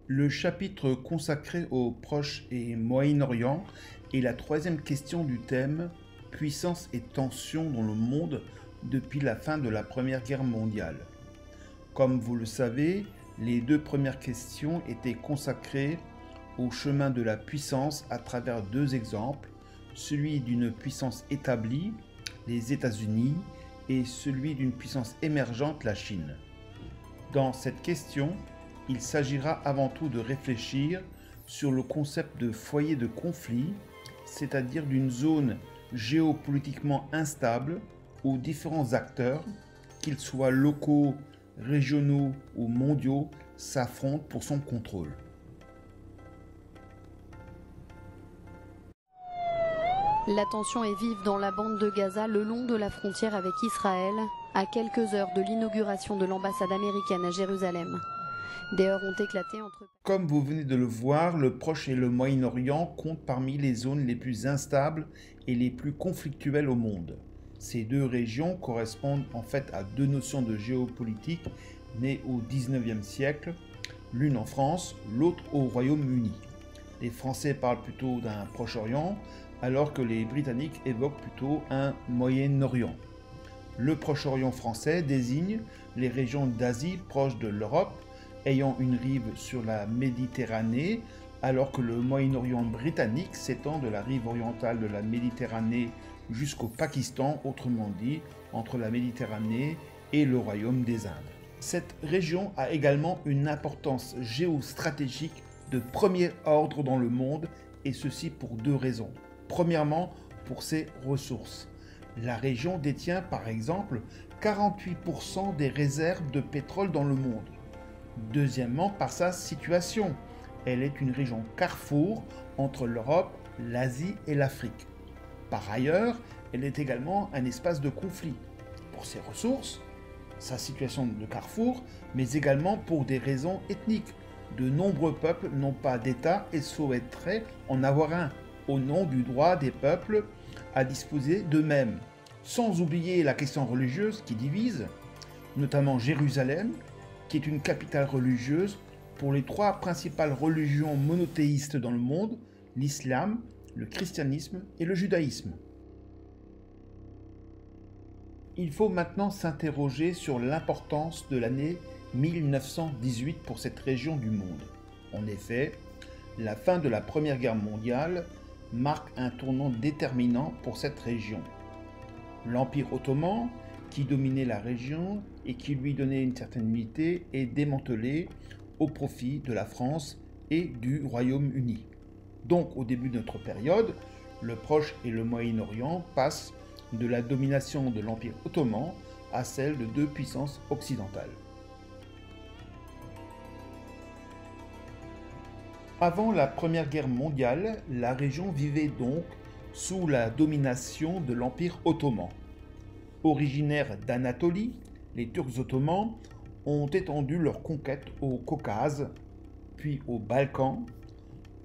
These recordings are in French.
Le chapitre consacré au Proche et Moyen-Orient est la troisième question du thème « Puissance et tension dans le monde depuis la fin de la Première Guerre mondiale ». Comme vous le savez, les deux premières questions étaient consacrées au chemin de la puissance à travers deux exemples, celui d'une puissance établie, les États-Unis, et celui d'une puissance émergente, la Chine. Dans cette question, il s'agira avant tout de réfléchir sur le concept de foyer de conflit, c'est-à-dire d'une zone géopolitiquement instable où différents acteurs, qu'ils soient locaux, régionaux ou mondiaux, s'affrontent pour son contrôle. La tension est vive dans la bande de Gaza le long de la frontière avec Israël, à quelques heures de l'inauguration de l'ambassade américaine à Jérusalem. Des heurts ont éclaté entre... Comme vous venez de le voir, le Proche et le Moyen-Orient comptent parmi les zones les plus instables et les plus conflictuelles au monde. Ces deux régions correspondent en fait à deux notions de géopolitique nées au XIXe siècle, l'une en France, l'autre au Royaume-Uni. Les Français parlent plutôt d'un Proche-Orient, alors que les Britanniques évoquent plutôt un Moyen-Orient. Le Proche-Orient français désigne les régions d'Asie proches de l'Europe, ayant une rive sur la Méditerranée, alors que le Moyen-Orient britannique s'étend de la rive orientale de la Méditerranée jusqu'au Pakistan, autrement dit, entre la Méditerranée et le Royaume des Indes. Cette région a également une importance géostratégique de premier ordre dans le monde, et ceci pour deux raisons. Premièrement, pour ses ressources. La région détient par exemple 48% des réserves de pétrole dans le monde. Deuxièmement, par sa situation. Elle est une région carrefour entre l'Europe, l'Asie et l'Afrique. Par ailleurs, elle est également un espace de conflit. Pour ses ressources, sa situation de carrefour, mais également pour des raisons ethniques. De nombreux peuples n'ont pas d'État et souhaiteraient en avoir un, au nom du droit des peuples à disposer d'eux-mêmes. Sans oublier la question religieuse qui divise, notamment Jérusalem, qui est une capitale religieuse pour les trois principales religions monothéistes dans le monde, l'islam, le christianisme et le judaïsme. Il faut maintenant s'interroger sur l'importance de l'année 1918 pour cette région du monde. En effet, la fin de la Première Guerre mondiale marque un tournant déterminant pour cette région. L'Empire ottoman, qui dominait la région et qui lui donnait une certaine unité, est démantelé au profit de la France et du Royaume-Uni. Donc, au début de notre période, le Proche et le Moyen-Orient passent de la domination de l'Empire ottoman à celle de deux puissances occidentales. Avant la Première Guerre mondiale, la région vivait donc sous la domination de l'Empire ottoman. Originaires d'Anatolie, les Turcs ottomans ont étendu leur conquête au Caucase, puis aux Balkans.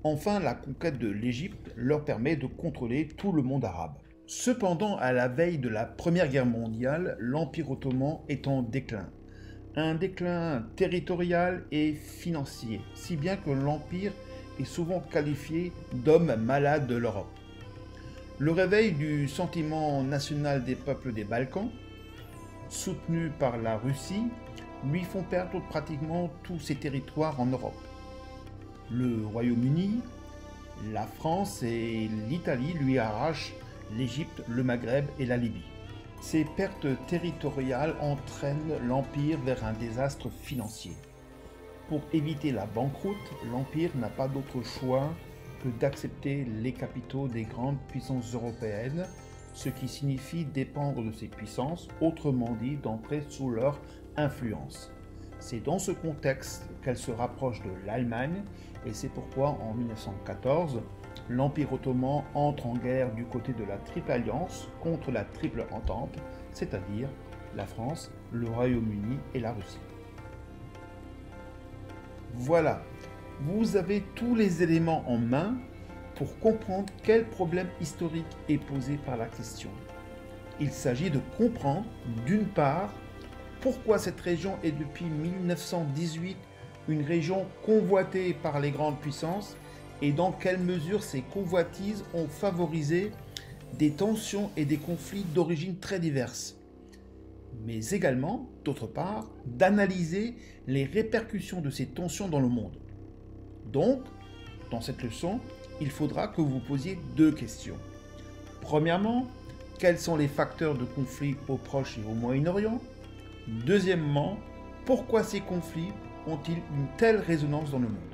Enfin, la conquête de l'Égypte leur permet de contrôler tout le monde arabe. Cependant, à la veille de la Première Guerre mondiale, l'Empire ottoman est en déclin. Un déclin territorial et financier, si bien que l'Empire est souvent qualifié d'homme malade de l'Europe. Le réveil du sentiment national des peuples des Balkans, soutenu par la Russie, lui font perdre pratiquement tous ses territoires en Europe. Le Royaume-Uni, la France et l'Italie lui arrachent l'Égypte, le Maghreb et la Libye. Ces pertes territoriales entraînent l'Empire vers un désastre financier. Pour éviter la banqueroute, l'Empire n'a pas d'autre choix que d'accepter les capitaux des grandes puissances européennes, ce qui signifie dépendre de ces puissances, autrement dit d'entrer sous leur influence. C'est dans ce contexte qu'elle se rapproche de l'Allemagne, et c'est pourquoi en 1914, l'Empire ottoman entre en guerre du côté de la Triple Alliance contre la Triple Entente, c'est-à-dire la France, le Royaume-Uni et la Russie. Voilà, vous avez tous les éléments en main pour comprendre quel problème historique est posé par la question. Il s'agit de comprendre, d'une part, pourquoi cette région est depuis 1918 une région convoitée par les grandes puissances et dans quelle mesure ces convoitises ont favorisé des tensions et des conflits d'origine très diverses. Mais également, d'autre part, d'analyser les répercussions de ces tensions dans le monde. Donc, dans cette leçon, il faudra que vous posiez 2 questions. Premièrement, quels sont les facteurs de conflit au Proche et au Moyen-Orient? Deuxièmement, pourquoi ces conflits ont-ils une telle résonance dans le monde?